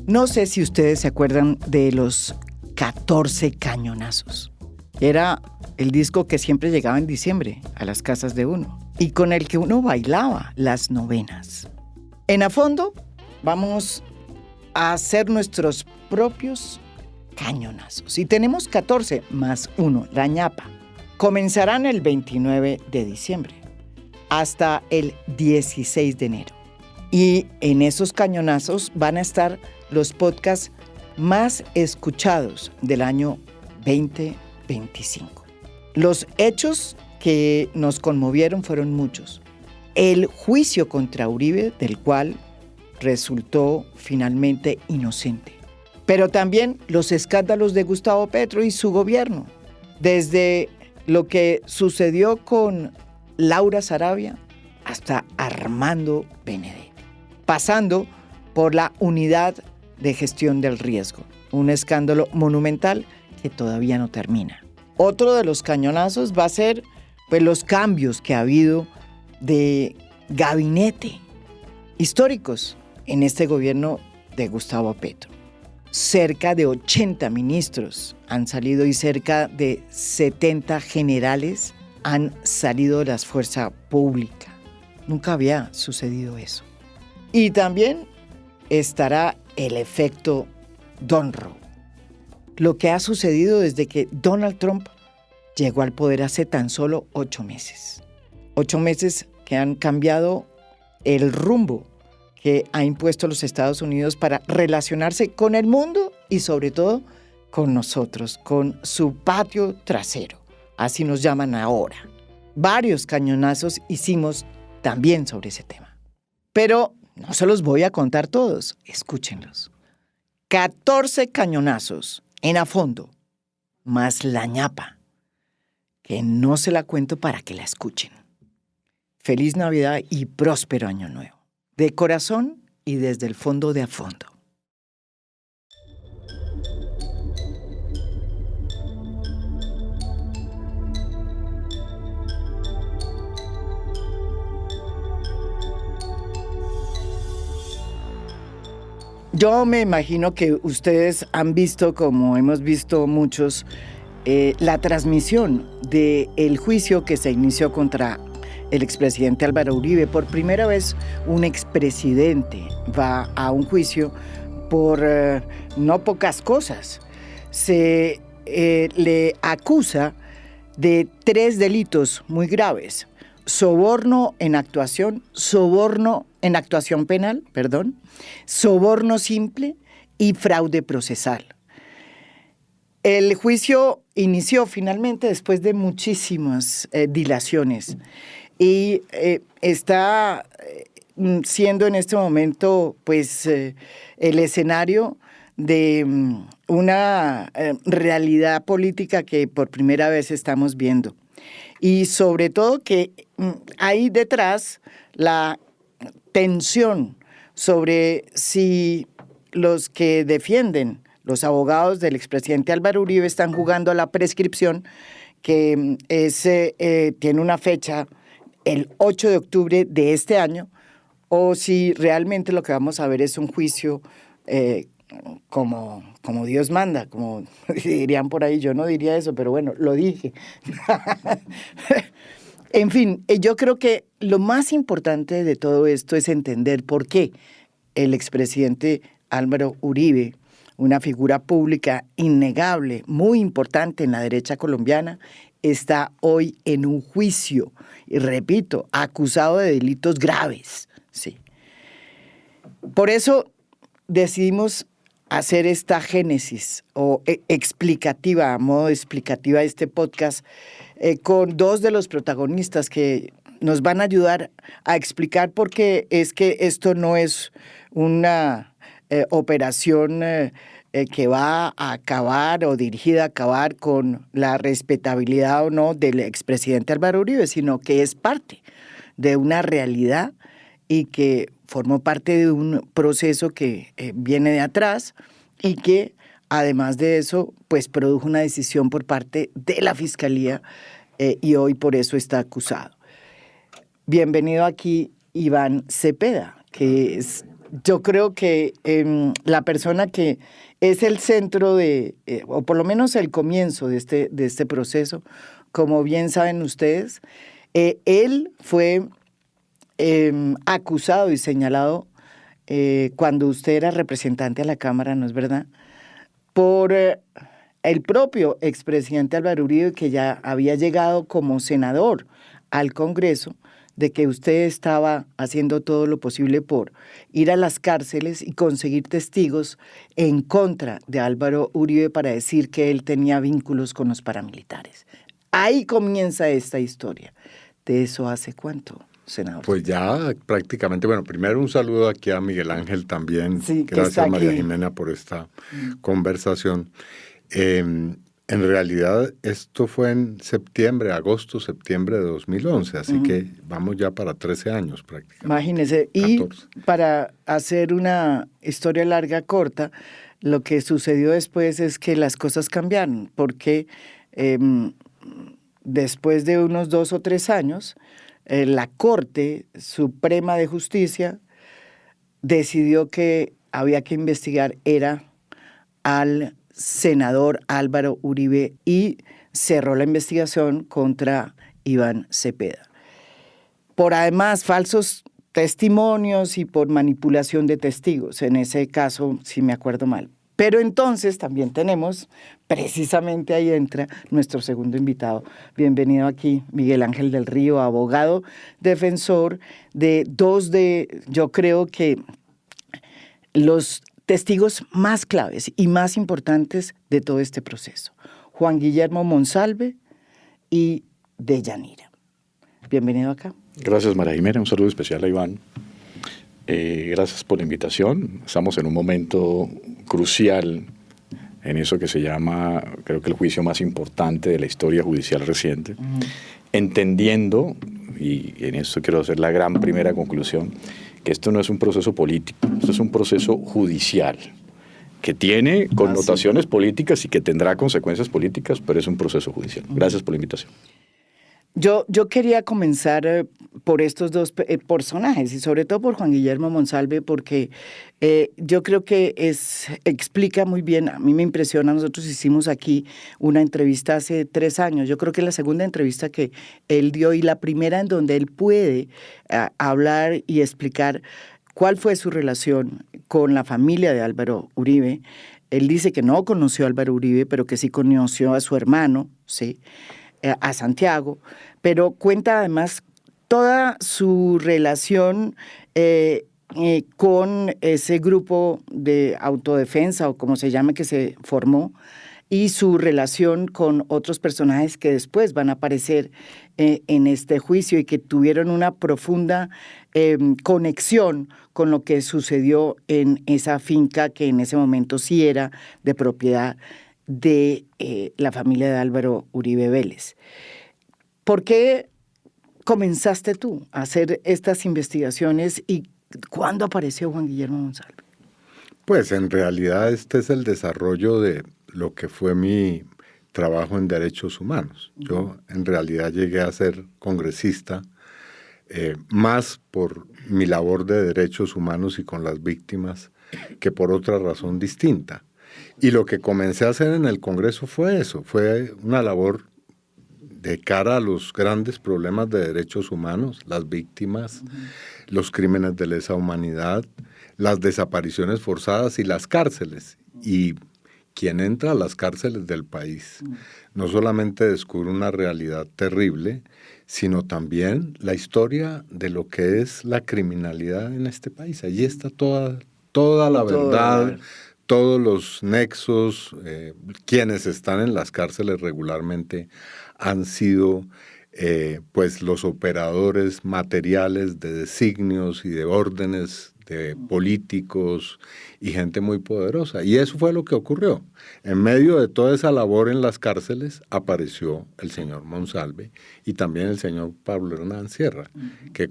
No sé si ustedes se acuerdan de los 14 cañonazos. Era el disco que siempre llegaba en diciembre a las casas de uno y con el que uno bailaba las novenas. En A Fondo vamos a hacer nuestros propios cañonazos. Y tenemos 14 más uno, la ñapa. Comenzarán el 29 de diciembre hasta el 16 de enero. Y en esos cañonazos van a estar los podcasts más escuchados del año 2025. Los hechos que nos conmovieron fueron muchos. El juicio contra Uribe, del cual resultó finalmente inocente. Pero también los escándalos de Gustavo Petro y su gobierno. Desde lo que sucedió con Laura Sarabia hasta Armando Benedetti. Pasando por la unidad de gestión del riesgo. Un escándalo monumental que todavía no termina. Otro de los cañonazos va a ser los cambios que ha habido de gabinete históricos en este gobierno de Gustavo Petro. Cerca de 80 ministros han salido y cerca de 70 generales han salido de la fuerza pública. Nunca había sucedido eso. Y también estará el efecto Donroe. Lo que ha sucedido desde que Donald Trump llegó al poder hace tan solo 8 meses. 8 meses que han cambiado el rumbo que ha impuesto los Estados Unidos para relacionarse con el mundo y sobre todo con nosotros, con su patio trasero. Así nos llaman ahora. Varios cañonazos hicimos también sobre ese tema. Pero no se los voy a contar todos, escúchenlos. 14 cañonazos en A Fondo, más la ñapa, que no se la cuento para que la escuchen. Feliz Navidad y próspero Año Nuevo. De corazón y desde el fondo de A Fondo. Yo me imagino que ustedes han visto, como hemos visto muchos, la transmisión del juicio que se inició contra el expresidente Álvaro Uribe. Por primera vez, un expresidente va a un juicio por no pocas cosas. Se le acusa de 3 delitos muy graves. Soborno en actuación penal, soborno simple y fraude procesal. El juicio inició finalmente después de muchísimas dilaciones y está siendo en este momento el escenario de una realidad política que por primera vez estamos viendo. Y sobre todo que hay detrás la tensión sobre si los que defienden, los abogados del expresidente Álvaro Uribe, están jugando a la prescripción, que tiene una fecha, el 8 de octubre de este año, o si realmente lo que vamos a ver es un juicio como Dios manda, como dirían por ahí. Yo no diría eso, pero bueno, lo dije. En fin, yo creo que lo más importante de todo esto es entender por qué el expresidente Álvaro Uribe, una figura pública innegable, muy importante en la derecha colombiana, está hoy en un juicio, y repito, acusado de delitos graves. Sí. Por eso decidimos hacer esta génesis o explicativa, a modo explicativa de este podcast, con 2 de los protagonistas que nos van a ayudar a explicar por qué es que esto no es una operación que va a acabar o dirigida a acabar con la respetabilidad o no del expresidente Álvaro Uribe, sino que es parte de una realidad y que formó parte de un proceso que viene de atrás y que además de eso produjo una decisión por parte de la Fiscalía y hoy por eso está acusado. Bienvenido aquí Iván Cepeda, que es yo creo que la persona que es el centro o por lo menos el comienzo de este proceso, como bien saben ustedes, él fue acusado y señalado cuando usted era representante a la Cámara, ¿no es verdad?, por el propio expresidente Álvaro Uribe, que ya había llegado como senador al Congreso, de que usted estaba haciendo todo lo posible por ir a las cárceles y conseguir testigos en contra de Álvaro Uribe para decir que él tenía vínculos con los paramilitares. Ahí comienza esta historia. ¿De eso hace cuánto, senador? Pues ya prácticamente, bueno, primero un saludo aquí a Miguel Ángel también. Sí, gracias María Jimena por esta conversación. En realidad esto fue en agosto, septiembre de 2011, así que vamos ya para 13 años prácticamente. Imagínese, 14. Y para hacer una historia larga, corta, lo que sucedió después es que las cosas cambiaron, porque después de unos 2 o 3 años, la Corte Suprema de Justicia decidió que había que investigar al senador Álvaro Uribe y cerró la investigación contra Iván Cepeda. Por además falsos testimonios y por manipulación de testigos, en ese caso, si me acuerdo mal. Pero entonces también tenemos, precisamente ahí entra nuestro segundo invitado. Bienvenido aquí, Miguel Ángel del Río, abogado, defensor de yo creo que los testigos más claves y más importantes de todo este proceso. Juan Guillermo Monsalve y Deyanira. Bienvenido acá. Gracias, María Jimena. Un saludo especial a Iván. Gracias por la invitación. Estamos en un momento crucial en eso que se llama, creo que el juicio más importante de la historia judicial reciente, entendiendo, y en esto quiero hacer la gran primera conclusión, que esto no es un proceso político, esto es un proceso judicial, que tiene connotaciones políticas y que tendrá consecuencias políticas, pero es un proceso judicial. Gracias por la invitación. Yo quería comenzar por estos dos personajes y sobre todo por Juan Guillermo Monsalve, porque yo creo que explica muy bien, a mí me impresiona. Nosotros hicimos aquí una entrevista hace 3 años, yo creo que es la segunda entrevista que él dio y la primera en donde él puede hablar y explicar cuál fue su relación con la familia de Álvaro Uribe. Él dice que no conoció a Álvaro Uribe, pero que sí conoció a su hermano, ¿sí?, a Santiago, pero cuenta además toda su relación con ese grupo de autodefensa o como se llame que se formó y su relación con otros personajes que después van a aparecer en este juicio y que tuvieron una profunda conexión con lo que sucedió en esa finca que en ese momento sí era de propiedad de la familia de Álvaro Uribe Vélez. ¿Por qué comenzaste tú a hacer estas investigaciones y cuándo apareció Juan Guillermo Monsalve? Pues en realidad este es el desarrollo de lo que fue mi trabajo en derechos humanos. Yo en realidad llegué a ser congresista más por mi labor de derechos humanos y con las víctimas que por otra razón distinta. Y lo que comencé a hacer en el Congreso fue eso, fue una labor de cara a los grandes problemas de derechos humanos, las víctimas, los crímenes de lesa humanidad, las desapariciones forzadas y las cárceles. Y quien entra a las cárceles del país no solamente descubre una realidad terrible, sino también la historia de lo que es la criminalidad en este país. Allí está toda la verdad, todos los nexos. Quienes están en las cárceles regularmente han sido pues los operadores materiales de designios y de órdenes de políticos y gente muy poderosa. Y eso fue lo que ocurrió. En medio de toda esa labor en las cárceles apareció el señor Monsalve y también el señor Pablo Hernán Sierra, que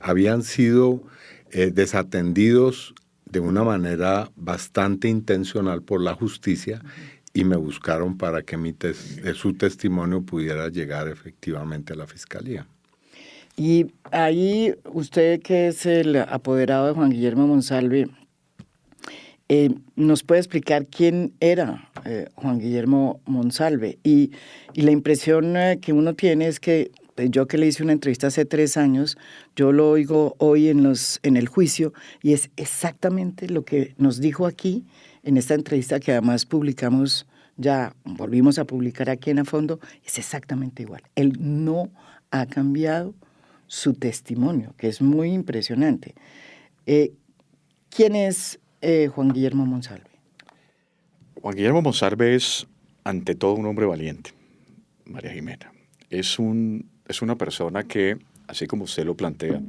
habían sido desatendidos de una manera bastante intencional por la justicia y me buscaron para que su testimonio pudiera llegar efectivamente a la fiscalía. Y ahí usted, que es el apoderado de Juan Guillermo Monsalve, ¿nos puede explicar quién era Juan Guillermo Monsalve? Y la impresión que uno tiene es que yo, que le hice una entrevista hace 3 años, yo lo oigo hoy en el juicio, y es exactamente lo que nos dijo aquí en esta entrevista, que además publicamos, ya volvimos a publicar aquí en A Fondo. Es exactamente igual. Él no ha cambiado su testimonio, que es muy impresionante. ¿Quién es Juan Guillermo Monsalve? Juan Guillermo Monsalve es, ante todo, un hombre valiente, María Jimena. Es una persona que, así como usted lo plantea,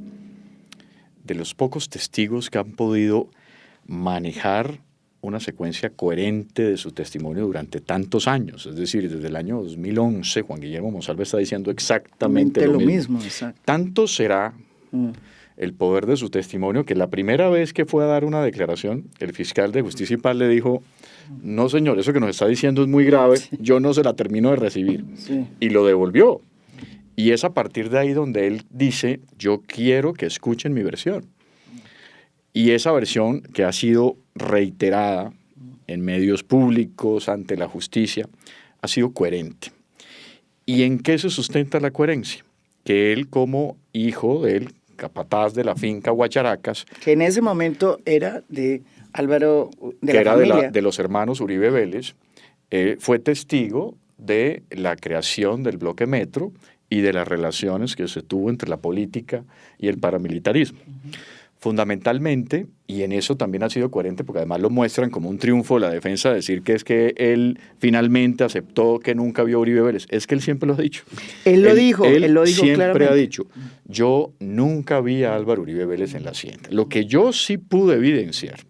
de los pocos testigos que han podido manejar una secuencia coherente de su testimonio durante tantos años. Es decir, desde el año 2011, Juan Guillermo Monsalve está diciendo exactamente lo mismo. Exacto. Tanto será el poder de su testimonio que la primera vez que fue a dar una declaración, el fiscal de Justicia y Paz le dijo: no, señor, eso que nos está diciendo es muy grave, yo no se la termino de recibir. Sí. Y lo devolvió. Y es a partir de ahí donde él dice: yo quiero que escuchen mi versión. Y esa versión, que ha sido reiterada en medios públicos, ante la justicia, ha sido coherente. ¿Y en qué se sustenta la coherencia? Que él, como hijo del capataz de la finca Guacharacas, Que en ese momento era de Álvaro, de que la era familia. de los hermanos Uribe Vélez, fue testigo de la creación del bloque Metro y de las relaciones que se tuvo entre la política y el paramilitarismo. Fundamentalmente, y en eso también ha sido coherente, porque además lo muestran como un triunfo la defensa, decir que es que él finalmente aceptó que nunca vio a Uribe Vélez. Es que él siempre lo ha dicho. Él lo dijo siempre claramente. ha dicho: yo nunca vi a Álvaro Uribe Vélez en la hacienda. Lo que yo sí pude evidenciar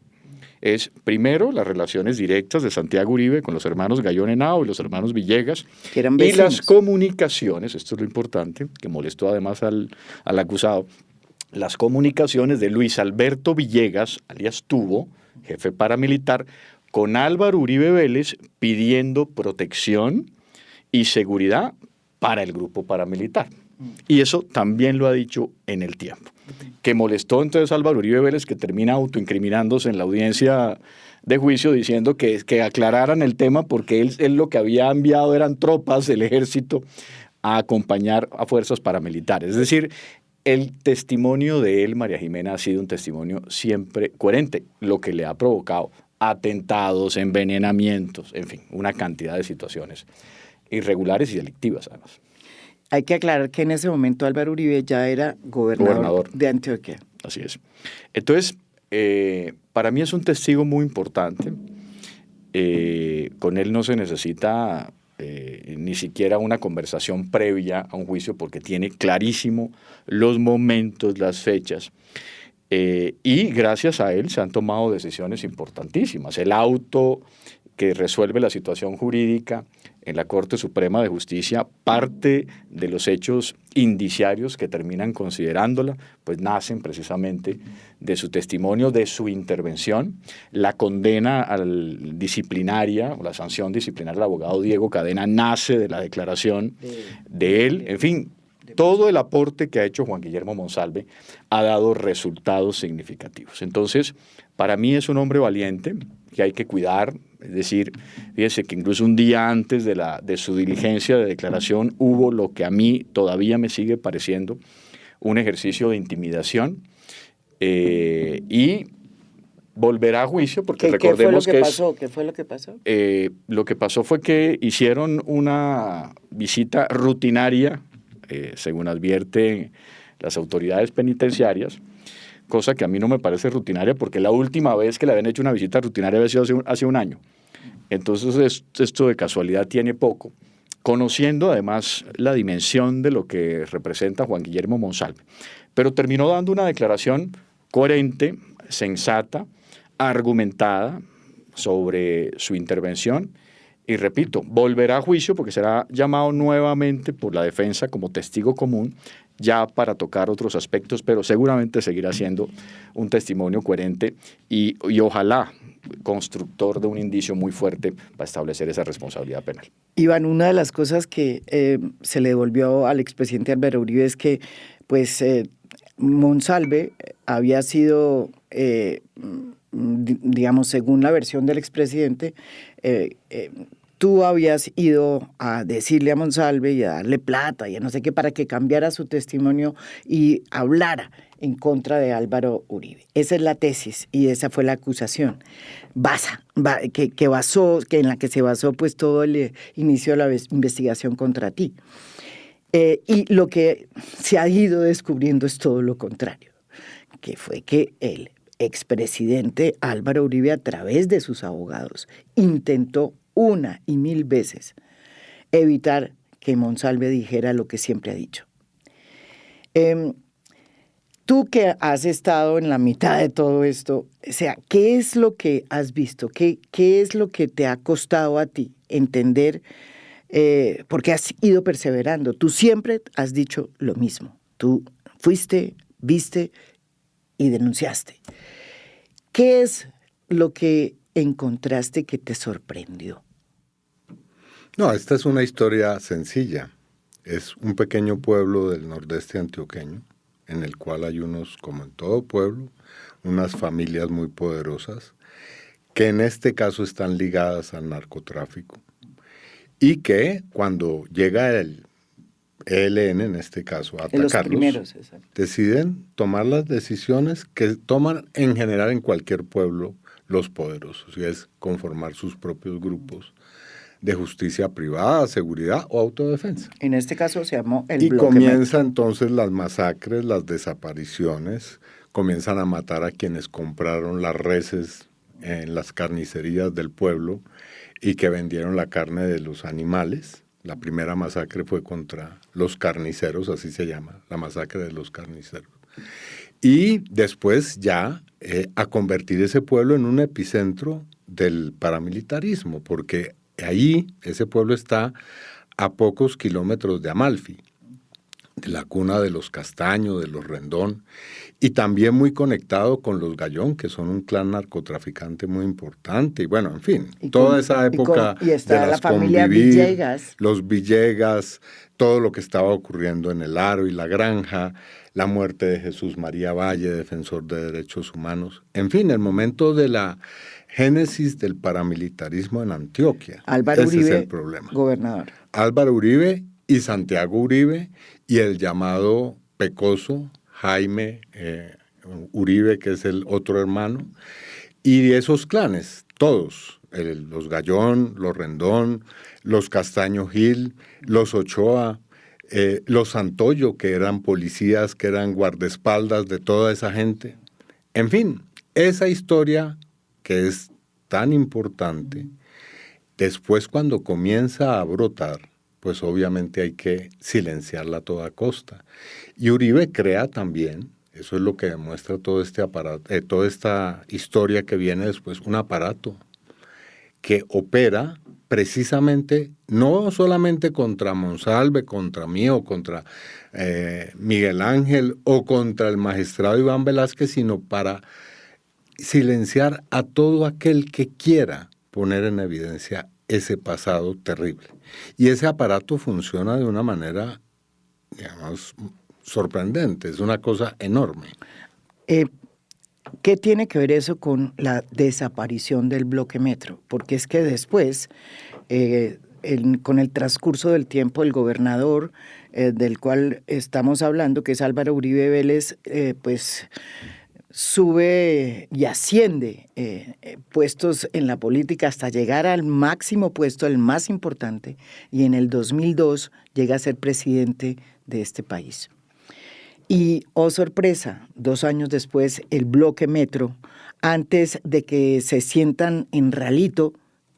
es, primero, las relaciones directas de Santiago Uribe con los hermanos Gallón Henao y los hermanos Villegas, Que eran y vecinos. las comunicaciones, esto es lo importante, que molestó además al acusado, las comunicaciones de Luis Alberto Villegas, alias Tubo, jefe paramilitar, con Álvaro Uribe Vélez pidiendo protección y seguridad para el grupo paramilitar. Y eso también lo ha dicho en el tiempo. Que molestó entonces a Álvaro Uribe Vélez, que termina autoincriminándose en la audiencia de juicio diciendo que aclararan el tema, porque él lo que había enviado eran tropas del ejército a acompañar a fuerzas paramilitares. Es decir, el testimonio de él, María Jimena, ha sido un testimonio siempre coherente, lo que le ha provocado atentados, envenenamientos, en fin, una cantidad de situaciones irregulares y delictivas además. Hay que aclarar que en ese momento Álvaro Uribe ya era gobernador de Antioquia. Así es. Entonces, para mí es un testigo muy importante. Con él no se necesita ni siquiera una conversación previa a un juicio, porque tiene clarísimo los momentos, las fechas. Y gracias a él se han tomado decisiones importantísimas. El auto que resuelve la situación jurídica en la Corte Suprema de Justicia, parte de los hechos indiciarios que terminan considerándola, pues nacen precisamente de su testimonio, de su intervención. La condena disciplinaria, o la sanción disciplinaria del abogado Diego Cadena, nace de la declaración de él. En fin, todo el aporte que ha hecho Juan Guillermo Monsalve ha dado resultados significativos. Entonces, para mí es un hombre valiente que hay que cuidar. Es decir, fíjese que incluso un día antes de su diligencia de declaración hubo lo que a mí todavía me sigue pareciendo un ejercicio de intimidación, y volverá a juicio, porque recordemos ¿Qué fue lo que pasó? Lo que pasó fue que hicieron una visita rutinaria, según advierten las autoridades penitenciarias, cosa que a mí no me parece rutinaria, porque la última vez que le habían hecho una visita rutinaria había sido hace un año. Entonces esto de casualidad tiene poco, conociendo además la dimensión de lo que representa Juan Guillermo Monsalve. Pero terminó dando una declaración coherente, sensata, argumentada sobre su intervención, y repito, volverá a juicio porque será llamado nuevamente por la defensa como testigo común, ya para tocar otros aspectos, pero seguramente seguirá siendo un testimonio coherente y ojalá constructor de un indicio muy fuerte para establecer esa responsabilidad penal. Iván, una de las cosas que se le devolvió al expresidente Álvaro Uribe es que pues Monsalve había sido, digamos, según la versión del expresidente, tú habías ido a decirle a Monsalve y a darle plata y a no sé qué para que cambiara su testimonio y hablara en contra de Álvaro Uribe. Esa es la tesis y esa fue la acusación en la que se basó pues todo el inicio de la investigación contra ti. Y lo que se ha ido descubriendo es todo lo contrario, que fue que el expresidente Álvaro Uribe, a través de sus abogados, intentó una y mil veces evitar que Monsalve dijera lo que siempre ha dicho. Tú que has estado en la mitad de todo esto, o sea, ¿qué es lo que has visto? ¿Qué es lo que te ha costado a ti entender? Porque has ido perseverando. Tú siempre has dicho lo mismo. Tú fuiste, viste y denunciaste. ¿Qué es lo que encontraste que te sorprendió? No, esta es una historia sencilla. Es un pequeño pueblo del nordeste antioqueño, en el cual hay unos, como en todo pueblo, unas familias muy poderosas, que en este caso están ligadas al narcotráfico, y que cuando llega el ELN, en este caso, a atacarlos, deciden tomar las decisiones que toman en general en cualquier pueblo los poderosos, y es conformar sus propios grupos de justicia privada, seguridad o autodefensa. En este caso se llamó el Y Bloque comienza Metro. entonces las masacres, las desapariciones, comienzan a matar a quienes compraron las reses en las carnicerías del pueblo y que vendieron la carne de los animales. La primera masacre fue contra los carniceros, así se llama, la masacre de los carniceros. Y después ya a convertir ese pueblo en un epicentro del paramilitarismo, porque ahí ese pueblo está a pocos kilómetros de Amalfi, de la cuna de los Castaño, de los Rendón, y también muy conectado con los Gallón, que son un clan narcotraficante muy importante. Y bueno, en fin, toda esa época y está de la las familia convivir, Villegas. los Villegas, todo lo que estaba ocurriendo en el Aro y la Granja, la muerte de Jesús María Valle, defensor de derechos humanos. En fin, el momento de la génesis del paramilitarismo en Antioquia. Álvaro Ese Uribe, es el problema. gobernador. Álvaro Uribe y Santiago Uribe y el llamado pecoso Jaime Uribe, que es el otro hermano, y esos clanes, todos, los Gallón, los Rendón, los Castaño Gil, los Ochoa, los Santoyo, que eran policías, que eran guardaespaldas de toda esa gente. En fin, esa historia que es tan importante, después cuando comienza a brotar, pues obviamente hay que silenciarla a toda costa. Y Uribe crea también, eso es lo que demuestra todo este aparato, toda esta historia que viene después, un aparato que opera precisamente no solamente contra Monsalve, contra mí o contra Miguel Ángel o contra el magistrado Iván Velázquez, sino para silenciar a todo aquel que quiera poner en evidencia ese pasado terrible. Y ese aparato funciona de una manera, digamos, sorprendente, es una cosa enorme. ¿Qué tiene que ver eso con la desaparición del Bloque Metro? Porque es que después, con el transcurso del tiempo, el gobernador del cual estamos hablando, que es Álvaro Uribe Vélez, pues sube y asciende puestos en la política hasta llegar al máximo puesto, el más importante, y en el 2002 llega a ser presidente de este país. Y, oh sorpresa, 2 años después, el Bloque Metro, antes de que se sientan en Ralito,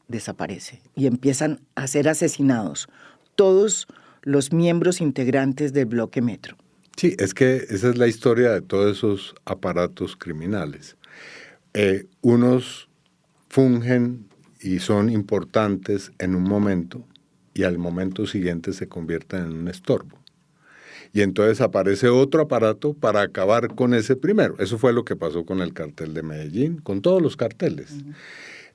desaparece y empiezan a ser asesinados todos los miembros integrantes del Bloque Metro. Sí, es que esa es la historia de todos esos aparatos criminales. Unos fungen y son importantes en un momento y al momento siguiente se convierten en un estorbo. Y entonces aparece otro aparato para acabar con ese primero. Eso fue lo que pasó con el cartel de Medellín, con todos los carteles. Uh-huh.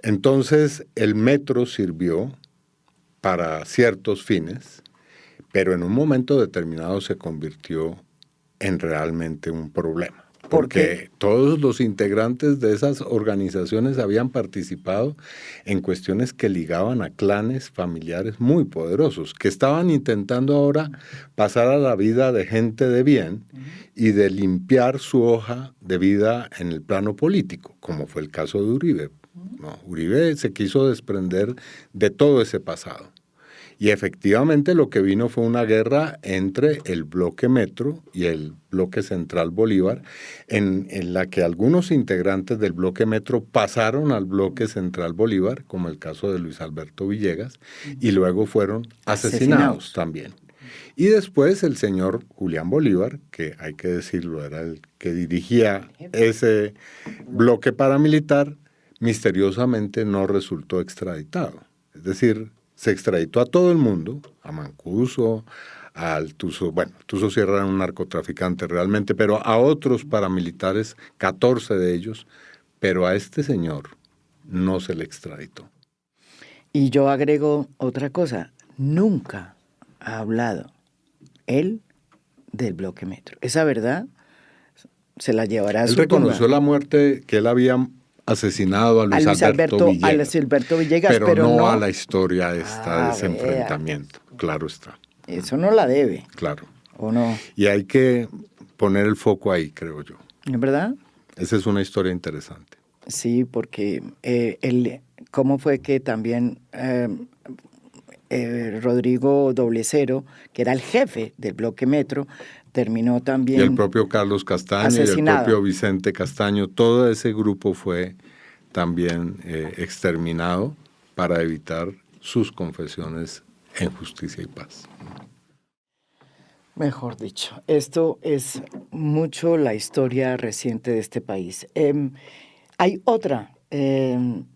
Entonces el metro sirvió para ciertos fines, pero en un momento determinado se convirtió en realmente un problema. ¿Por qué? Porque todos los integrantes de esas organizaciones habían participado en cuestiones que ligaban a clanes familiares muy poderosos, que estaban intentando ahora pasar a la vida de gente de bien y de limpiar su hoja de vida en el plano político, como fue el caso de Uribe. No, Uribe se quiso desprender de todo ese pasado. Y efectivamente lo que vino fue una guerra entre el bloque Metro y el bloque Central Bolívar, en la que algunos integrantes del bloque Metro pasaron al bloque Central Bolívar, como el caso de Luis Alberto Villegas, y luego fueron asesinados también. Y después el señor Julián Bolívar, que hay que decirlo, era el que dirigía ese bloque paramilitar, misteriosamente no resultó extraditado. Es decir, se extraditó a todo el mundo, a Mancuso, al Tuzo, bueno, Tuzo Sierra era un narcotraficante realmente, pero a otros paramilitares, 14 de ellos, pero a este señor no se le extraditó. Y yo agrego otra cosa, nunca ha hablado él del bloque Metro. Esa verdad se la llevará a su tumba. Él reconoció la muerte, que él había asesinado a Luis Alberto Villegas, pero no a la historia de ese enfrentamiento, claro está. Eso no la debe. Claro. ¿O no? Y hay que poner el foco ahí, creo yo. ¿Es verdad? Esa es una historia interesante. Sí, porque cómo fue que también Rodrigo Doblecero, que era el jefe del bloque Metro, terminó también y el propio Carlos Castaño asesinado. Y el propio Vicente Castaño, todo ese grupo fue también exterminado para evitar sus confesiones en justicia y paz. Mejor dicho, esto es mucho la historia reciente de este país. Hay otra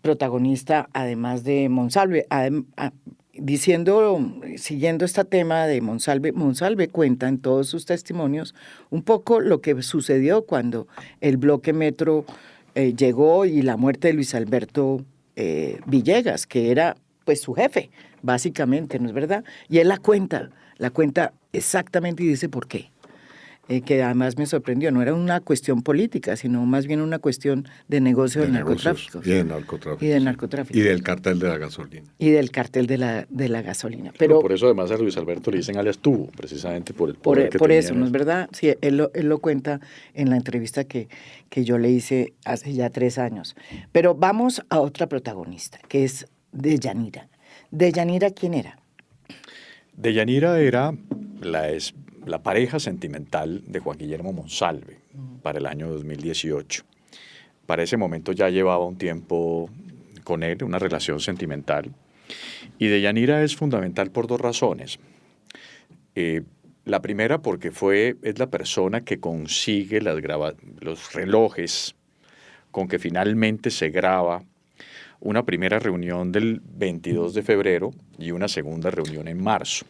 protagonista, además de Monsalve, siguiendo este tema de Monsalve. Monsalve cuenta en todos sus testimonios un poco lo que sucedió cuando el bloque Metro llegó y la muerte de Luis Alberto Villegas, que era pues su jefe, básicamente, ¿no es verdad? Y él la cuenta exactamente y dice por qué. Que además me sorprendió, no era una cuestión política, sino más bien una cuestión de negocio de narcotráfico. Y de narcotráfico. Y de narcotráfico. Y del cartel de la gasolina. Y del cartel de la gasolina. Pero por eso además a Luis Alberto le dicen alias Tubo, precisamente por el poder que por tenía. Eso, ¿no es verdad? Sí, él lo cuenta en la entrevista que yo le hice hace ya 3 años. Pero vamos a otra protagonista, que es Deyanira. ¿Deyanira quién era? Deyanira era la pareja sentimental de Juan Guillermo Monsalve para el año 2018. Para ese momento ya llevaba un tiempo con él, una relación sentimental. Y Deyanira es fundamental por 2 razones. La primera porque es la persona que consigue los relojes con que finalmente se graba una primera reunión del 22 de febrero y una segunda reunión en marzo.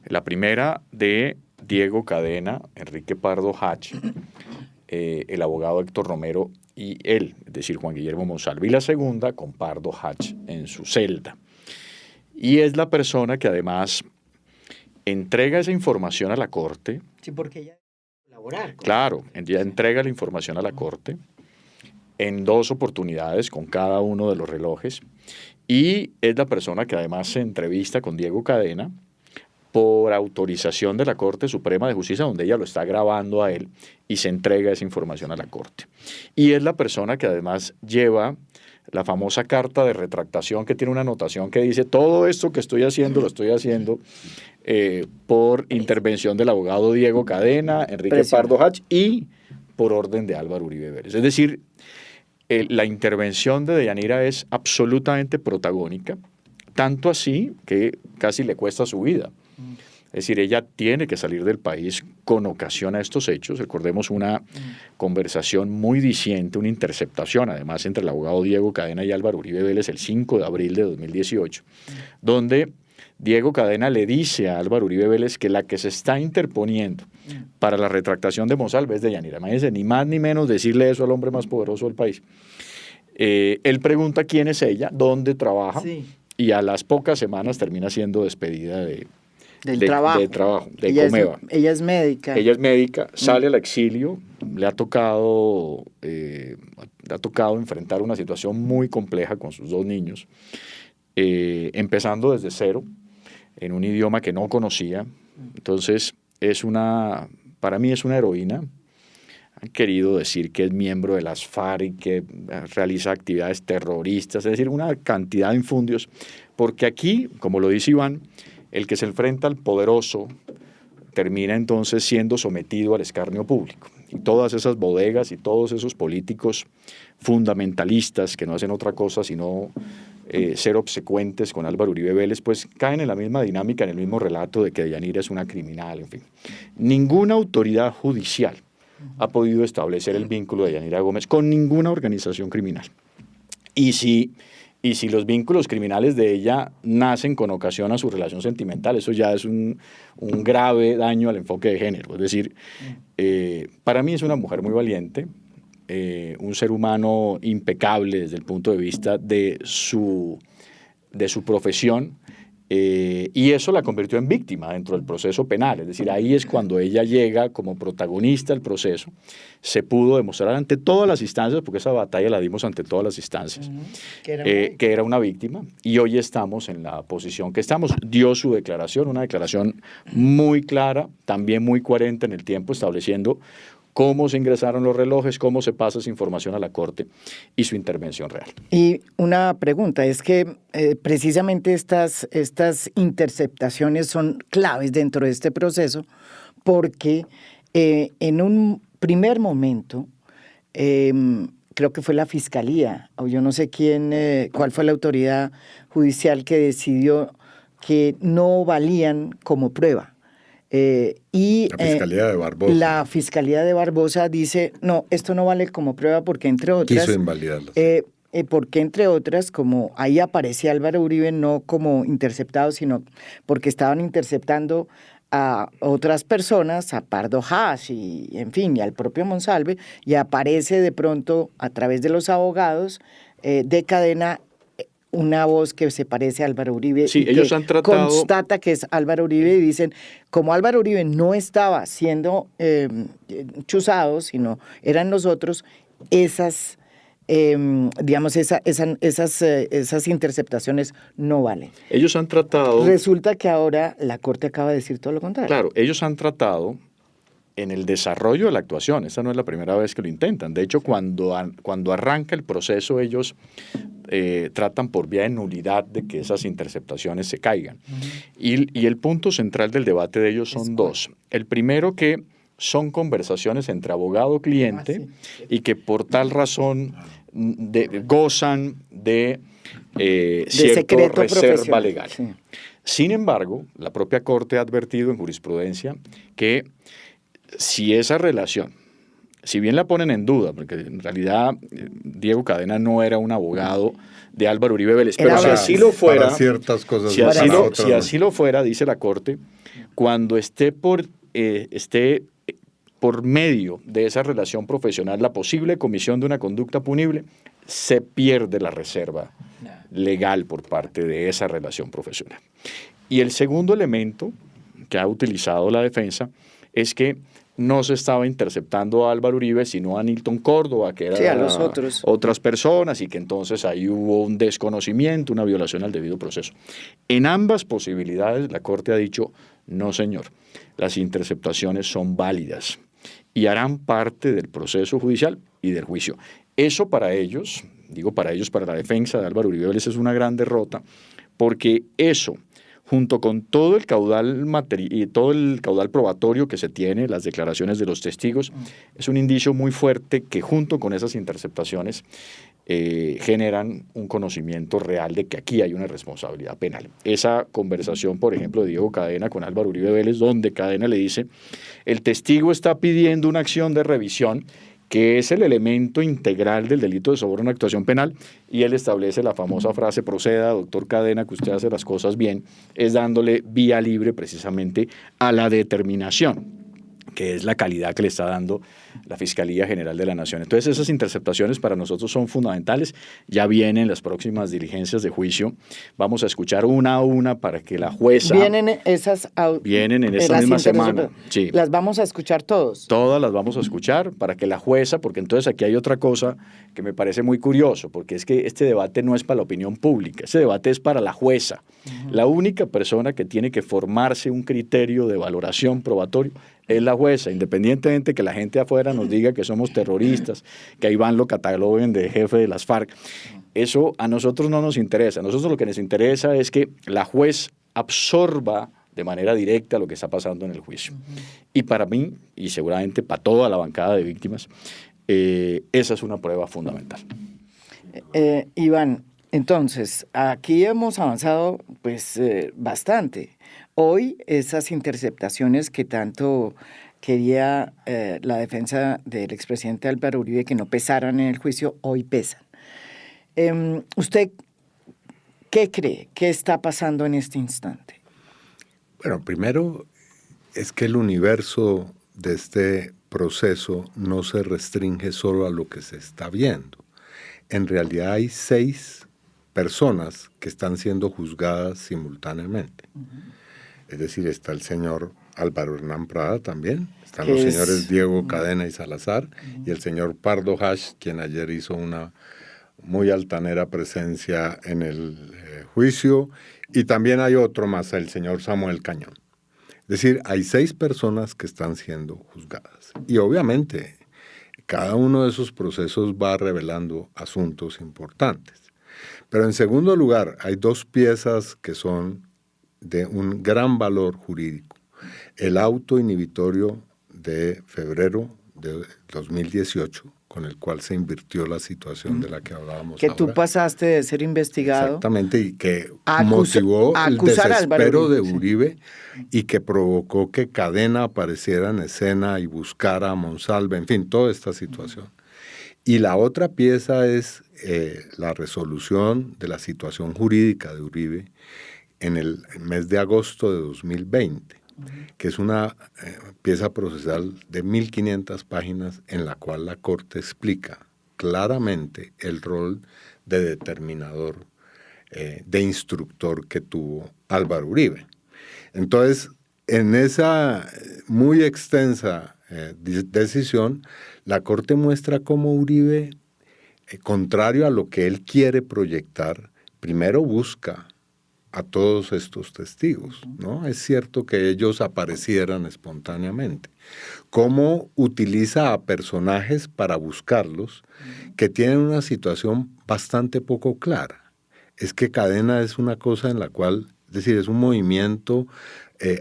La primera de Diego Cadena, Enrique Pardo Hach, el abogado Héctor Romero y él, es decir, Juan Guillermo Monsalve, y la segunda con Pardo Hach en su celda. Y es la persona que además entrega esa información a la Corte. Sí, porque ella colaborar. Claro, ella entrega la información a la Corte en 2 oportunidades con cada uno de los relojes, y es la persona que además se entrevista con Diego Cadena por autorización de la Corte Suprema de Justicia, donde ella lo está grabando a él y se entrega esa información a la Corte. Y es la persona que además lleva la famosa carta de retractación, que tiene una anotación que dice: todo esto que estoy haciendo lo estoy haciendo por intervención del abogado Diego Cadena, Enrique Pardo Hach y por orden de Álvaro Uribe Vélez. Es decir, la intervención de Deyanira es absolutamente protagónica, tanto así que casi le cuesta su vida. Es decir, ella tiene que salir del país con ocasión a estos hechos. Recordemos una conversación muy diciente, una interceptación, además, entre el abogado Diego Cadena y Álvaro Uribe Vélez el 5 de abril de 2018, donde Diego Cadena le dice a Álvaro Uribe Vélez que la que se está interponiendo para la retractación de Monsalve es Deyanira. Imagínense, ni más ni menos decirle eso al hombre más poderoso del país. Él pregunta quién es ella, dónde trabaja, y a las pocas semanas termina siendo despedida Del trabajo. De trabajo, de ella Comeva. Ella es médica. Ella es médica, sale al exilio, le ha tocado enfrentar una situación muy compleja con sus 2 niños, empezando desde cero, en un idioma que no conocía. Entonces, para mí es una heroína. Han querido decir que es miembro de las FARC y que realiza actividades terroristas, es decir, una cantidad de infundios, porque aquí, como lo dice Iván, el que se enfrenta al poderoso termina entonces siendo sometido al escarnio público. Y todas esas bodegas y todos esos políticos fundamentalistas que no hacen otra cosa sino ser obsecuentes con Álvaro Uribe Vélez, pues caen en la misma dinámica, en el mismo relato de que Deyanira es una criminal, en fin. Ninguna autoridad judicial ha podido establecer el vínculo de Deyanira Gómez con ninguna organización criminal. Y si los vínculos criminales de ella nacen con ocasión a su relación sentimental, eso ya es un grave daño al enfoque de género. Es decir, para mí es una mujer muy valiente, un ser humano impecable desde el punto de vista de su profesión, y eso la convirtió en víctima dentro del proceso penal. Es decir, ahí es cuando ella llega como protagonista del proceso. Se pudo demostrar ante todas las instancias, porque esa batalla la dimos ante todas las instancias, que era una víctima, y hoy estamos en la posición que estamos. Dio su declaración, una declaración muy clara, también muy coherente en el tiempo, estableciendo cómo se ingresaron los relojes, cómo se pasa esa información a la Corte y su intervención real. Y una pregunta, es que precisamente estas interceptaciones son claves dentro de este proceso, porque en un primer momento, creo que fue la Fiscalía, o yo no sé cuál fue la autoridad judicial que decidió que no valían como prueba. Y la Fiscalía de Barbosa. La Fiscalía de Barbosa dice, no, esto no vale como prueba porque entre otras... Quiso invalidarlo. Porque entre otras, como ahí aparecía Álvaro Uribe no como interceptado, sino porque estaban interceptando a otras personas, a Pardo Hash y en fin, y al propio Monsalve, y aparece de pronto a través de los abogados de Cadena una voz que se parece a Álvaro Uribe. Sí, y ellos que han tratado... constata que es Álvaro Uribe y dicen, como Álvaro Uribe no estaba siendo chuzado, sino eran nosotros, esas interceptaciones no valen. Ellos han tratado... Resulta que ahora la Corte acaba de decir todo lo contrario. Claro, ellos han tratado en el desarrollo de la actuación. Esta no es la primera vez que lo intentan. De hecho, cuando arranca el proceso, ellos tratan por vía de nulidad de que esas interceptaciones se caigan. Y el punto central del debate de ellos son 2. El primero, que son conversaciones entre abogado-cliente y que por tal razón gozan de cierta reserva legal. Sí. Sin embargo, la propia Corte ha advertido en jurisprudencia que si esa relación, si bien la ponen en duda, porque en realidad Diego Cadena no era un abogado de Álvaro Uribe Vélez, pero si así lo fuera, para ciertas cosas, si así lo fuera, dice la Corte, cuando esté por medio de esa relación profesional la posible comisión de una conducta punible, se pierde la reserva legal por parte de esa relación profesional. Y el segundo elemento que ha utilizado la defensa es que no se estaba interceptando a Álvaro Uribe, sino a Nilton Córdoba, que era a los otros. Otras personas, y que entonces ahí hubo un desconocimiento, una violación al debido proceso. En ambas posibilidades, la Corte ha dicho, no señor, las interceptaciones son válidas y harán parte del proceso judicial y del juicio. Eso para ellos, para la defensa de Álvaro Uribe Vélez, es una gran derrota, porque eso, junto con todo el caudal probatorio que se tiene, las declaraciones de los testigos, es un indicio muy fuerte que junto con esas interceptaciones generan un conocimiento real de que aquí hay una responsabilidad penal. Esa conversación, por ejemplo, de Diego Cadena con Álvaro Uribe Vélez, donde Cadena le dice, el testigo está pidiendo una acción de revisión, que es el elemento integral del delito de soborno en actuación penal, y él establece la famosa frase, proceda, doctor Cadena, que usted hace las cosas bien, es dándole vía libre precisamente a la determinación que es la calidad que le está dando la Fiscalía General de la Nación. Entonces, esas interceptaciones para nosotros son fundamentales. Ya vienen las próximas diligencias de juicio. Vamos a escuchar una a una para que la jueza... Vienen en esta misma semana. Sí. ¿Las vamos a escuchar todos? Todas las vamos a escuchar para que la jueza, porque entonces aquí hay otra cosa que me parece muy curioso, porque es que este debate no es para la opinión pública, este debate es para la jueza. La única persona que tiene que formarse un criterio de valoración probatorio es la jueza, independientemente que la gente afuera nos diga que somos terroristas, que a Iván lo cataloguen de jefe de las FARC. Eso a nosotros no nos interesa. A nosotros lo que nos interesa es que la juez absorba de manera directa lo que está pasando en el juicio. Y para mí, y seguramente para toda la bancada de víctimas, esa es una prueba fundamental. Iván, entonces, aquí hemos avanzado pues bastante. Hoy esas interceptaciones que tanto quería la defensa del expresidente Álvaro Uribe que no pesaran en el juicio, hoy pesan. ¿Usted qué cree? ¿Qué está pasando en este instante? Bueno, primero es que el universo de este proceso no se restringe solo a lo que se está viendo. En realidad hay 6 personas que están siendo juzgadas simultáneamente. Es decir, está el señor Álvaro Hernán Prada también, están los señores Diego Cadena y Salazar, y el señor Pardo Hash, quien ayer hizo una muy altanera presencia en el juicio, y también hay otro más, el señor Samuel Cañón. Es decir, hay 6 personas que están siendo juzgadas. Y obviamente, cada uno de esos procesos va revelando asuntos importantes. Pero en segundo lugar, hay 2 piezas que son de un gran valor jurídico. El auto inhibitorio de febrero de 2018, con el cual se invirtió la situación de la que hablábamos que ahora. tú pasaste de ser investigado. Exactamente, y que motivó el desespero de Uribe y que provocó que Cadena apareciera en escena y buscara a Monsalve, en fin, toda esta situación. Y la otra pieza es la resolución de la situación jurídica de Uribe en el mes de agosto de 2020, que es una pieza procesal de 1.500 páginas en la cual la Corte explica claramente el rol de determinador, de instructor que tuvo Álvaro Uribe. Entonces, en esa muy extensa decisión, la Corte muestra cómo Uribe, contrario a lo que él quiere proyectar, primero busca a todos estos testigos, ¿no? Es cierto que ellos aparecieran espontáneamente. Cómo utiliza a personajes para buscarlos que tienen una situación bastante poco clara. Es que Cadena es una cosa en la cual, es decir, es un movimiento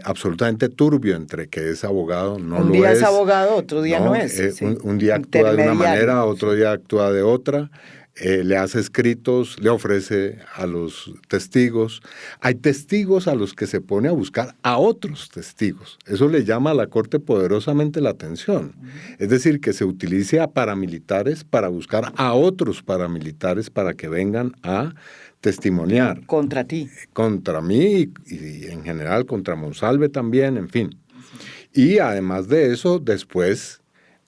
absolutamente turbio entre que es abogado, no lo es. Un día es abogado, otro día no es. Un día actúa de una manera, otro día actúa de otra. Le hace escritos, le ofrece a los testigos. Hay testigos a los que se pone a buscar a otros testigos. Eso le llama a la Corte poderosamente la atención. Es decir, que se utilice a paramilitares para buscar a otros paramilitares para que vengan a testimoniar. Contra ti. Contra mí y en general contra Monsalve también, en fin. Y además de eso, después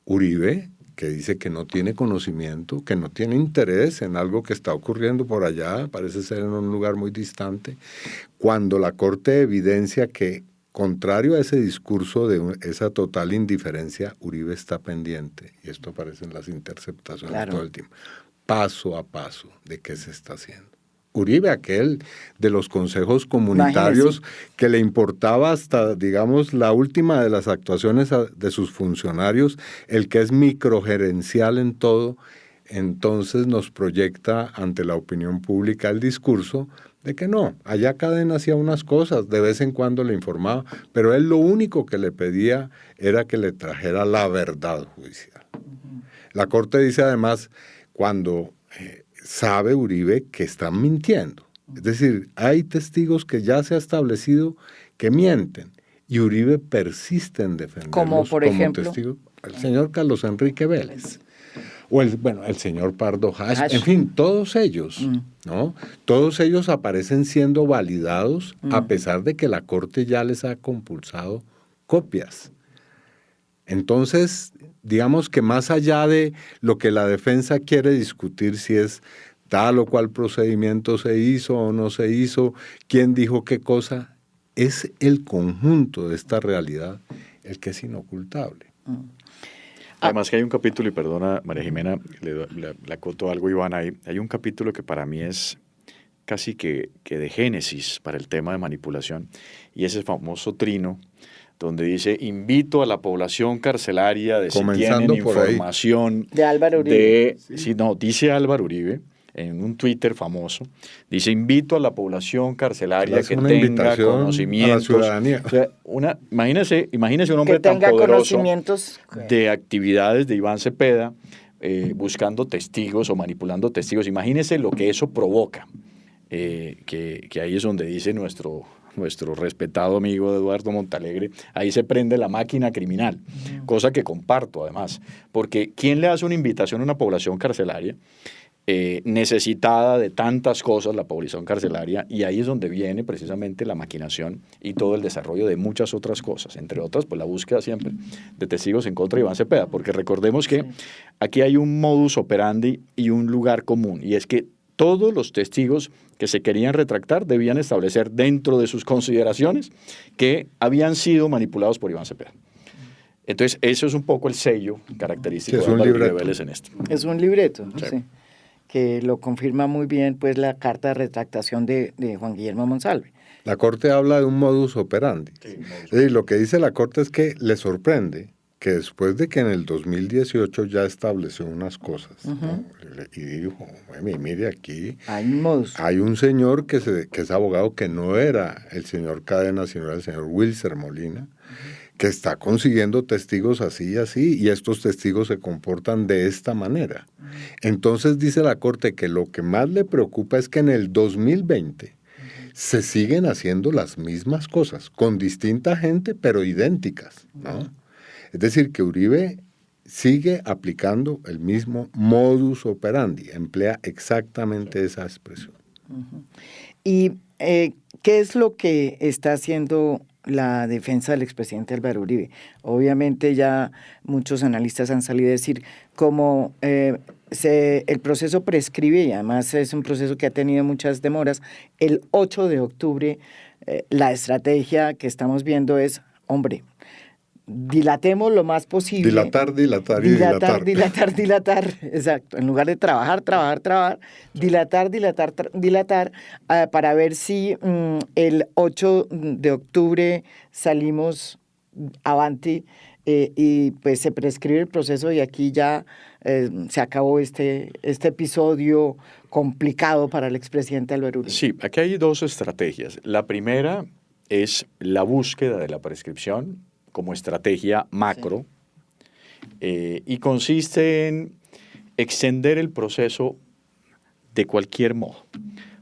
Uribe, que dice que no tiene conocimiento, que no tiene interés en algo que está ocurriendo por allá, parece ser en un lugar muy distante, cuando la Corte evidencia que, contrario a ese discurso de esa total indiferencia, Uribe está pendiente, y esto aparece en las interceptaciones todo el tiempo, paso a paso de qué se está haciendo. Uribe, aquel de los consejos comunitarios que le importaba hasta, digamos, la última de las actuaciones de sus funcionarios, el que es microgerencial en todo, entonces nos proyecta ante la opinión pública el discurso de que no, allá Cadena hacía unas cosas, de vez en cuando le informaba, pero él lo único que le pedía era que le trajera la verdad judicial. La Corte dice además, cuando sabe Uribe que están mintiendo. Es decir, hay testigos que ya se ha establecido que mienten y Uribe persiste en defenderlos como ejemplo testigo. El señor Carlos Enrique Vélez o el señor Pardo Hash, en fin, todos ellos, ¿no? Todos ellos aparecen siendo validados a pesar de que la Corte ya les ha compulsado copias. Entonces, digamos que más allá de lo que la defensa quiere discutir, si es tal o cual procedimiento se hizo o no se hizo, quién dijo qué cosa, es el conjunto de esta realidad el que es inocultable. Además que hay un capítulo, y perdona María Jimena, le acoto algo Iván ahí, hay un capítulo que para mí es casi que de génesis para el tema de manipulación, y ese famoso trino donde dice: invito a la población carcelaria de si Comenzando tienen por ahí. información De Álvaro Uribe. dice Álvaro Uribe en un Twitter famoso, dice: invito a la población carcelaria Es que una tenga invitación conocimientos. a la ciudadanía. O sea, imagínese un hombre Que tan tenga poderoso conocimientos. de actividades de Iván Cepeda, buscando testigos o manipulando testigos. Imagínese lo que eso provoca, que ahí es donde dice nuestro respetado amigo Eduardo Montalegre, ahí se prende la máquina criminal, cosa que comparto además, porque ¿quién le hace una invitación a una población carcelaria necesitada de tantas cosas, la población carcelaria? Y ahí es donde viene precisamente la maquinación y todo el desarrollo de muchas otras cosas, entre otras, pues la búsqueda siempre de testigos en contra de Iván Cepeda, porque recordemos que aquí hay un modus operandi y un lugar común, y es que todos los testigos que se querían retractar debían establecer dentro de sus consideraciones que habían sido manipulados por Iván Cepeda. Entonces, eso es un poco el sello característico Sí, es de un Álvaro Uribe libreto. Vélez en esto. Es un libreto, Sí. sí, que lo confirma muy bien pues la carta de retractación de Juan Guillermo Monsalve. La Corte habla de un modus operandi. Y lo que dice la Corte es que le sorprende que después de que en el 2018 ya estableció unas cosas, ¿no? Y dijo: mire, aquí Hay un modus. hay un señor que es abogado, que no era el señor Cadena, sino era el señor Wilser Molina, que está consiguiendo testigos así y así, y estos testigos se comportan de esta manera. Entonces dice la Corte que lo que más le preocupa es que en el 2020 se siguen haciendo las mismas cosas, con distinta gente, pero idénticas, ¿no? Es decir, que Uribe sigue aplicando el mismo modus operandi, emplea exactamente esa expresión. ¿Y qué es lo que está haciendo la defensa del expresidente Álvaro Uribe? Obviamente ya muchos analistas han salido a decir como el proceso prescribe, y además es un proceso que ha tenido muchas demoras. El 8 de octubre la estrategia que estamos viendo es, hombre, dilatemos lo más posible. Dilatar, Exacto. En lugar de trabajar, dilatar, para ver si el 8 de octubre salimos avanti y pues se prescribe el proceso, y aquí ya se acabó este episodio complicado para el expresidente Álvaro Uribe. Sí, aquí hay dos estrategias. La primera es la búsqueda de la prescripción como estrategia macro, y consiste en extender el proceso de cualquier modo,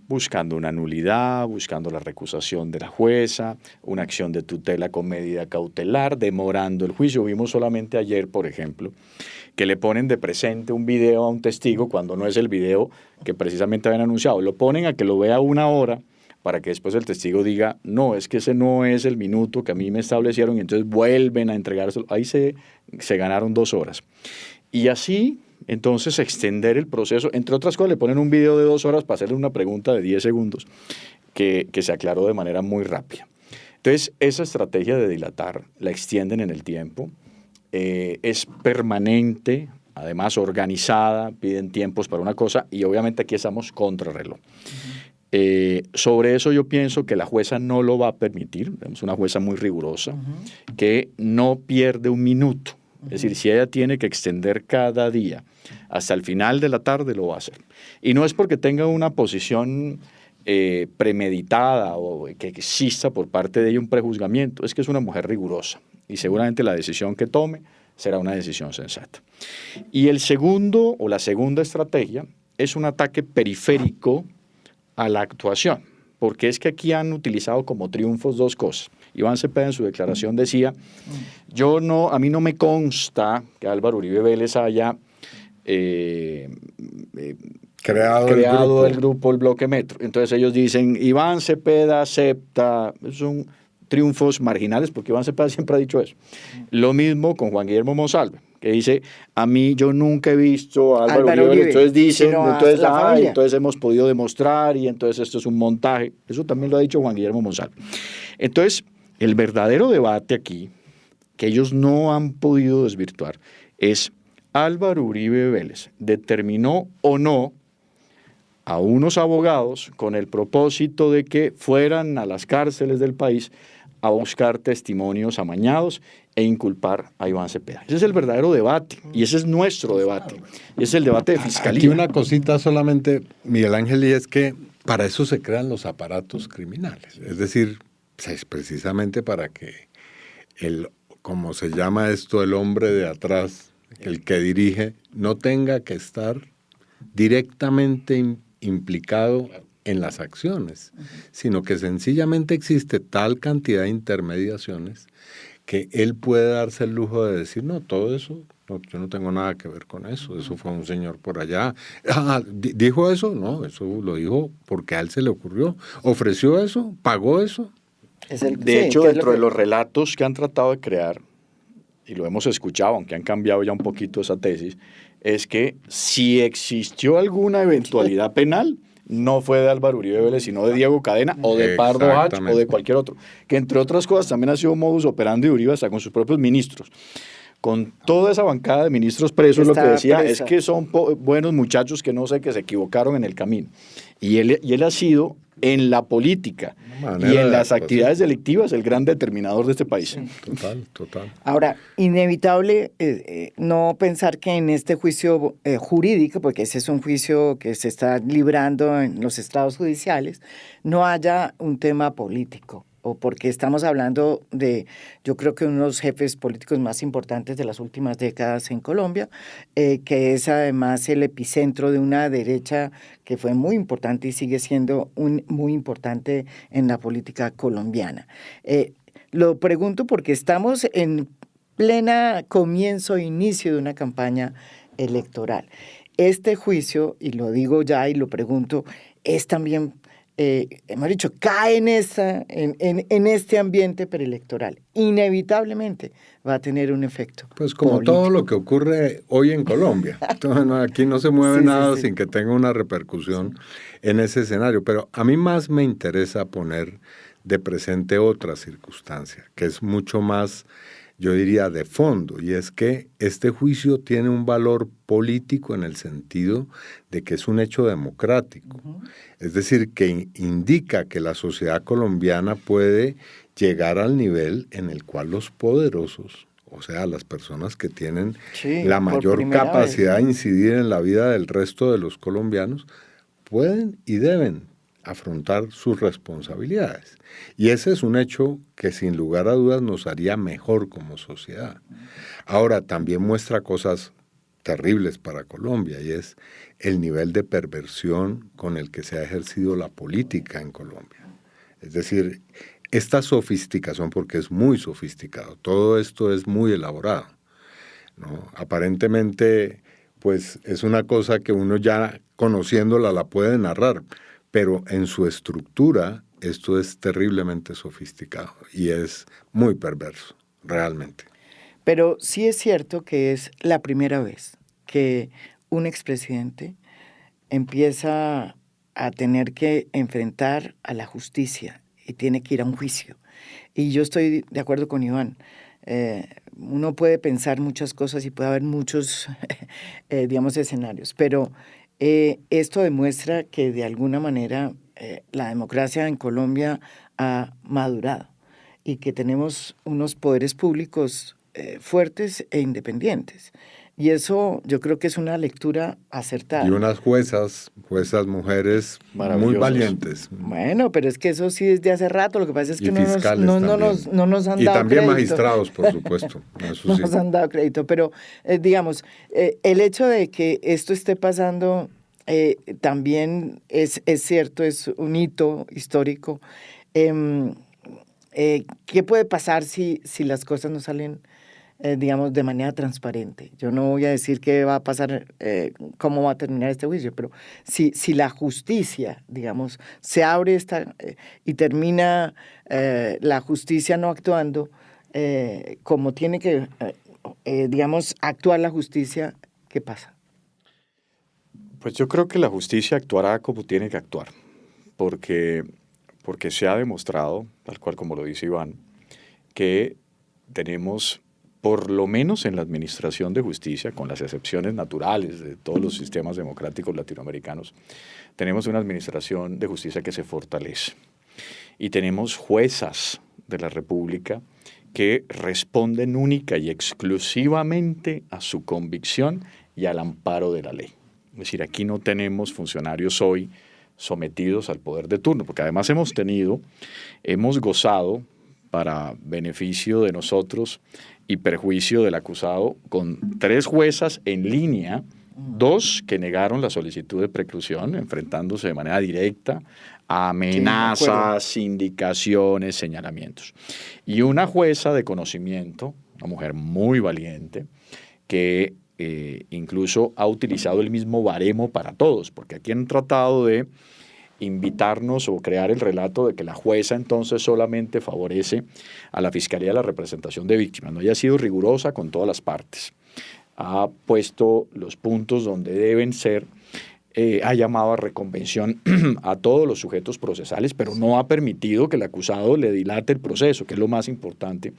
buscando una nulidad, buscando la recusación de la jueza, una acción de tutela con medida cautelar, demorando el juicio. Vimos solamente ayer, por ejemplo, que le ponen de presente un video a un testigo cuando no es el video que precisamente habían anunciado. Lo ponen a que lo vea 1 hora, para que después el testigo diga: no, es que ese no es el minuto que a mí me establecieron, y entonces vuelven a entregárselo. Ahí se ganaron 2 horas. Y así, entonces, extender el proceso. Entre otras cosas, le ponen un video de 2 horas para hacerle una pregunta de 10 segundos que se aclaró de manera muy rápida. Entonces, esa estrategia de dilatar la extienden en el tiempo, es permanente, además organizada, piden tiempos para una cosa, y obviamente aquí estamos contra reloj. Sobre eso yo pienso que la jueza no lo va a permitir. Es una jueza muy rigurosa, que no pierde un minuto. Es decir, si ella tiene que extender cada día hasta el final de la tarde, lo va a hacer. Y no es porque tenga una posición premeditada o que exista por parte de ella un prejuzgamiento, es que es una mujer rigurosa, y seguramente la decisión que tome será una decisión sensata. Y el segundo o la segunda estrategia es un ataque periférico a la actuación, porque es que aquí han utilizado como triunfos dos cosas. Iván Cepeda en su declaración decía: a mí no me consta que Álvaro Uribe Vélez haya creado el grupo El Bloque Metro. Entonces ellos dicen: Iván Cepeda acepta, es un triunfos marginales, porque Iván Cepeda siempre ha dicho eso. Lo mismo con Juan Guillermo Monsalve, que dice, a mí yo nunca he visto a Álvaro Uribe, entonces dicen, entonces hemos podido demostrar y entonces esto es un montaje. Eso también lo ha dicho Juan Guillermo Monsalve. Entonces, el verdadero debate aquí, que ellos no han podido desvirtuar, es Álvaro Uribe Vélez determinó o no a unos abogados con el propósito de que fueran a las cárceles del país a buscar testimonios amañados e inculpar a Iván Cepeda. Ese es el verdadero debate y ese es nuestro debate. Y ese es el debate de fiscalía. Aquí una cosita solamente, Miguel Ángel, y es que para eso se crean los aparatos criminales. Es decir, es precisamente para que como se llama esto, el hombre de atrás, el que dirige, no tenga que estar directamente implicado en las acciones, sino que sencillamente existe tal cantidad de intermediaciones que él puede darse el lujo de decir, no, todo eso, no, yo no tengo nada que ver con eso fue un señor por allá. ¿Dijo eso? No, eso lo dijo porque a él se le ocurrió. ¿Ofreció eso? ¿Pagó eso? De hecho, dentro de los relatos que han tratado de crear, y lo hemos escuchado, aunque han cambiado ya un poquito esa tesis, es que si existió alguna eventualidad penal, no fue de Álvaro Uribe Vélez, sino de Diego Cadena o de Pardo Hach o de cualquier otro. Que entre otras cosas también ha sido modus operandi de Uribe hasta con sus propios ministros. Con toda esa bancada de ministros presos, lo que decía es que son buenos muchachos que no sé, que se equivocaron en el camino. Y él ha sido en la política y en las actividades delictivas el gran determinador de este país. Sí. Total. Ahora, inevitable no pensar que en este juicio jurídico, porque ese es un juicio que se está librando en los estados judiciales, no haya un tema político. O porque estamos hablando de, yo creo que uno de los jefes políticos más importantes de las últimas décadas en Colombia, que es además el epicentro de una derecha que fue muy importante y sigue siendo muy importante en la política colombiana. Lo pregunto porque estamos en plena inicio de una campaña electoral. Este juicio, y lo digo ya y lo pregunto, es también... hemos dicho, cae en este ambiente preelectoral. Inevitablemente va a tener un efecto. Pues como político. Todo lo que ocurre hoy en Colombia. Entonces, aquí no se mueve nada sin que tenga una repercusión en ese escenario. Pero a mí más me interesa poner de presente otra circunstancia, que es mucho más, yo diría, de fondo, y es que este juicio tiene un valor político en el sentido de que es un hecho democrático. Uh-huh. Es decir, que indica que la sociedad colombiana puede llegar al nivel en el cual los poderosos, o sea, las personas que tienen la mayor capacidad de incidir en la vida del resto de los colombianos, pueden y deben afrontar sus responsabilidades. Y ese es un hecho que sin lugar a dudas nos haría mejor como sociedad. Ahora, también muestra cosas terribles para Colombia, y es el nivel de perversión con el que se ha ejercido la política en Colombia. Es decir, esta sofisticación, porque es muy sofisticado, todo esto es muy elaborado, ¿no? Aparentemente, pues es una cosa que uno ya conociéndola la puede narrar, pero en su estructura esto es terriblemente sofisticado y es muy perverso, realmente. Pero sí es cierto que es la primera vez que un expresidente empieza a tener que enfrentar a la justicia y tiene que ir a un juicio. Y yo estoy de acuerdo con Iván. Uno puede pensar muchas cosas y puede haber muchos, digamos, escenarios, pero esto demuestra que de alguna manera la democracia en Colombia ha madurado y que tenemos unos poderes públicos fuertes e independientes. Y eso yo creo que es una lectura acertada. Y unas juezas mujeres muy valientes. Bueno, pero es que eso sí desde hace rato, lo que pasa es que no nos han dado crédito. Y también magistrados, por supuesto. Eso no nos han dado crédito, pero digamos, el hecho de que esto esté pasando también es cierto, es un hito histórico. ¿Qué puede pasar si las cosas no salen digamos, de manera transparente. Yo no voy a decir qué va a pasar, cómo va a terminar este juicio, pero si la justicia, digamos, se abre y termina la justicia no actuando como tiene que, digamos, actuar la justicia, ¿qué pasa? Pues yo creo que la justicia actuará como tiene que actuar, porque se ha demostrado, tal cual como lo dice Iván, que tenemos, por lo menos en la administración de justicia, con las excepciones naturales de todos los sistemas democráticos latinoamericanos, tenemos una administración de justicia que se fortalece. Y tenemos juezas de la República que responden única y exclusivamente a su convicción y al amparo de la ley. Es decir, aquí no tenemos funcionarios hoy sometidos al poder de turno, porque además hemos gozado, para beneficio de nosotros y perjuicio del acusado, con 3 juezas en línea, 2 que negaron la solicitud de preclusión, enfrentándose de manera directa a amenazas, indicaciones, señalamientos. Y una jueza de conocimiento, una mujer muy valiente, que incluso ha utilizado el mismo baremo para todos, porque aquí han tratado de invitarnos o crear el relato de que la jueza entonces solamente favorece a la Fiscalía de la Representación de Víctimas. No, ella ha sido rigurosa con todas las partes. Ha puesto los puntos donde deben ser, ha llamado a reconvención a todos los sujetos procesales, pero no ha permitido que el acusado le dilate el proceso, que es lo más importante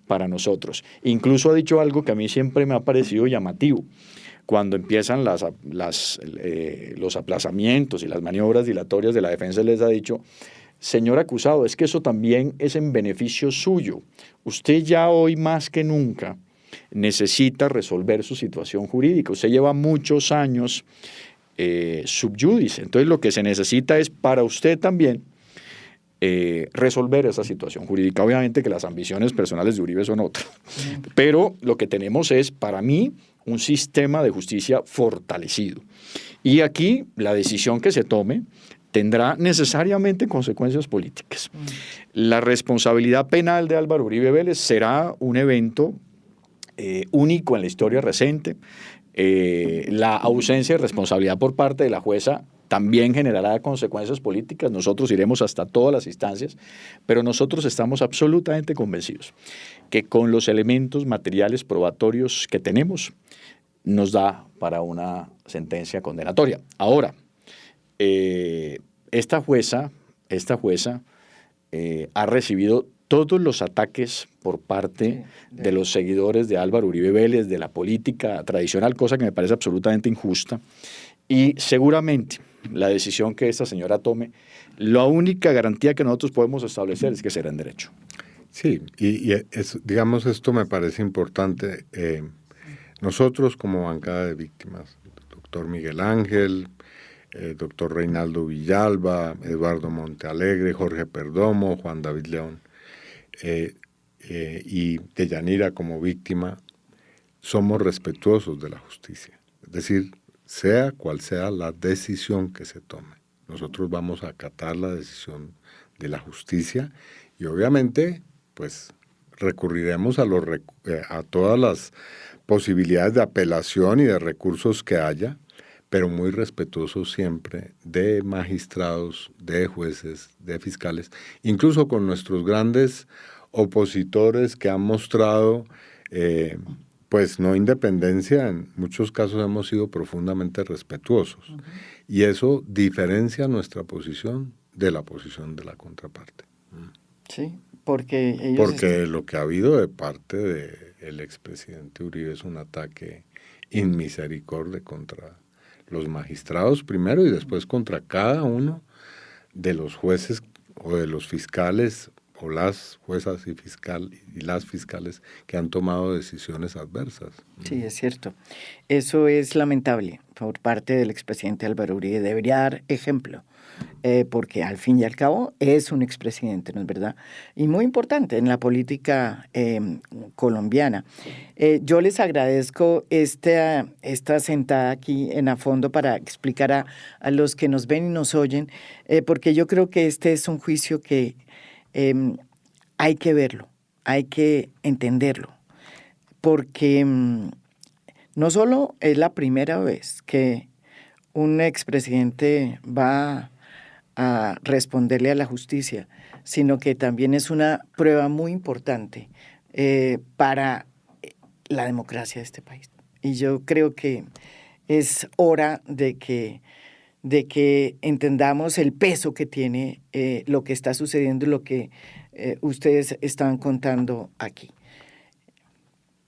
para nosotros. Incluso ha dicho algo que a mí siempre me ha parecido llamativo. Cuando empiezan los aplazamientos y las maniobras dilatorias de la defensa, les ha dicho: señor acusado, es que eso también es en beneficio suyo. Usted ya hoy más que nunca necesita resolver su situación jurídica. Usted lleva muchos años sub judice. Entonces lo que se necesita es para usted también resolver esa situación jurídica. Obviamente que las ambiciones personales de Uribe son otras, pero lo que tenemos es, para mí, un sistema de justicia fortalecido. Y aquí la decisión que se tome tendrá necesariamente consecuencias políticas. La responsabilidad penal de Álvaro Uribe Vélez será un evento único en la historia reciente. La ausencia de responsabilidad por parte de la jueza también generará consecuencias políticas. Nosotros iremos hasta todas las instancias, pero nosotros estamos absolutamente convencidos que con los elementos materiales probatorios que tenemos, nos da para una sentencia condenatoria. Ahora, esta jueza ha recibido todos los ataques por parte de los seguidores de Álvaro Uribe Vélez, de la política tradicional, cosa que me parece absolutamente injusta. Y seguramente la decisión que esta señora tome, la única garantía que nosotros podemos establecer es que será en derecho. Sí, digamos, esto me parece importante. Nosotros como bancada de víctimas, doctor Miguel Ángel, doctor Reinaldo Villalba, Eduardo Montealegre, Jorge Perdomo, Juan David León y Deyanira como víctima, somos respetuosos de la justicia. Es decir, sea cual sea la decisión que se tome, nosotros vamos a acatar la decisión de la justicia y obviamente pues recurriremos a todas las posibilidades de apelación y de recursos que haya, pero muy respetuosos siempre de magistrados, de jueces, de fiscales, incluso con nuestros grandes opositores que han mostrado pues no independencia, en muchos casos hemos sido profundamente respetuosos. Uh-huh. Y eso diferencia nuestra posición de la posición de la contraparte. Sí, porque lo que ha habido de parte del expresidente Uribe es un ataque inmisericordia contra los magistrados primero y después contra cada uno de los jueces o de los fiscales o las juezas y las fiscales que han tomado decisiones adversas. Sí, es cierto. Eso es lamentable por parte del expresidente Álvaro Uribe. Debería dar ejemplo, porque al fin y al cabo es un expresidente, ¿no es verdad? Y muy importante en la política colombiana. Yo les agradezco esta sentada aquí en A Fondo para explicar a los que nos ven y nos oyen, porque yo creo que este es un juicio que hay que verlo, hay que entenderlo, porque no solo es la primera vez que un expresidente va a responderle a la justicia, sino que también es una prueba muy importante para la democracia de este país. Y yo creo que es hora de que entendamos el peso que tiene lo que está sucediendo y lo que ustedes están contando aquí.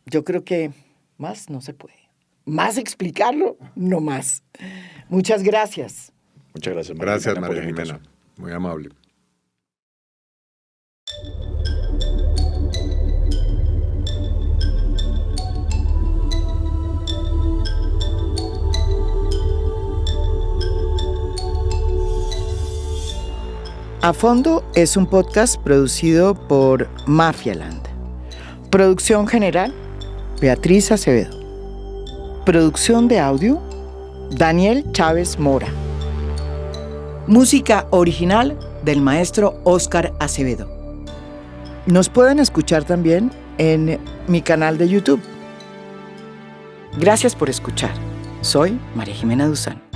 Yo creo que más no se puede. Más explicarlo, no más. Muchas gracias. Muchas gracias, María Gracias, Jimena, por la María Jimena. invitación. Muy amable. A Fondo es un podcast producido por Mafialand. Producción general, Beatriz Acevedo. Producción de audio, Daniel Chávez Mora. Música original del maestro Óscar Acevedo. Nos pueden escuchar también en mi canal de YouTube. Gracias por escuchar. Soy María Jimena Duzán.